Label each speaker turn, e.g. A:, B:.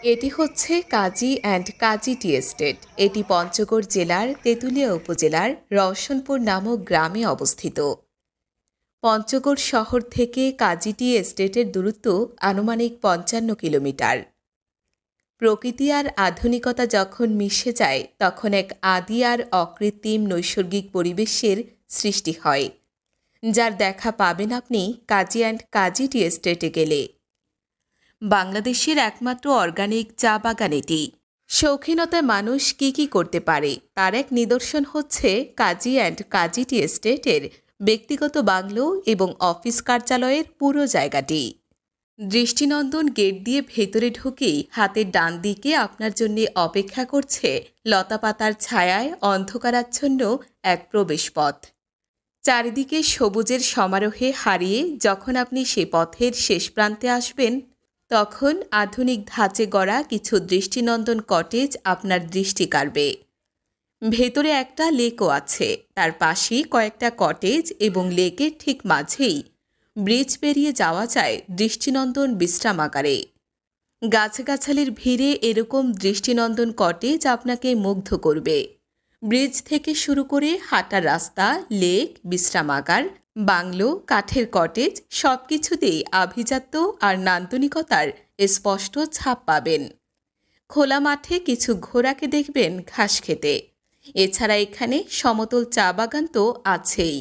A: এটি হচ্ছে কাজী and Kazi tea estate. এটি পঞ্চগড় জেলার তেঁতুলিয়া উপজেলার রওশনপুর নামক গ্রামে অবস্থিত। পঞ্চগড় শহর থেকে কাজী টি এস্টেটের দূরত্ব আনুমানিক ৫৫ কিলোমিটার। প্রকৃতি আর আধুনিকতা যখন মিশে যায় তখন এক আদি আর অকৃত্রিম নৈসর্গিক পরিবেশের সৃষ্টি হয়, যার দেখা পাবেন আপনি কাজী অ্যান্ড কাজী টি এস্টেটে গেলে। বাংলাদেশের একমাত্র অর্গানিক চা বাগান এটি। শৌখিনতায় মানুষ কি করতে পারে তার এক নিদর্শন হচ্ছে কাজী অ্যান্ড কাজী টি এস্টেটের ব্যক্তিগত বাংলো এবং অফিস কার্যালয়ের পুরো জায়গাটি। দৃষ্টিনন্দন গেট দিয়ে ভেতরে ঢুকেই হাতের ডান দিকে আপনার জন্য অপেক্ষা করছে লতাপাতার ছায়ায় অন্ধকারাচ্ছন্ন এক প্রবেশপথ। চারিদিকে সবুজের সমারোহে হারিয়ে যখন আপনি সে পথের শেষ প্রান্তে আসবেন, তখন আধুনিক ধাঁচে গড়া কিছু দৃষ্টিনন্দন কটেজ আপনার দৃষ্টি কাড়বে। ভেতরে একটা লেকও আছে, তার পাশেই কয়েকটা কটেজ এবং লেকের ঠিক মাঝেই ব্রিজ পেরিয়ে যাওয়া যায় দৃষ্টিনন্দন বিশ্রামাগারে। গাছগাছালির ভিড়ে এরকম দৃষ্টিনন্দন কটেজ আপনাকে মুগ্ধ করবে। ব্রিজ থেকে শুরু করে হাঁটার রাস্তা, লেক, বিশ্রামাগার, বাংলো, কাঠের কটেজ সবকিছুতেই আভিজাত্য আর নান্দনিকতার স্পষ্ট ছাপ পাবেন। খোলা মাঠে কিছু ঘোড়াকে দেখবেন ঘাস খেতে। এছাড়া এখানে সমতল চা বাগান তো আছেই।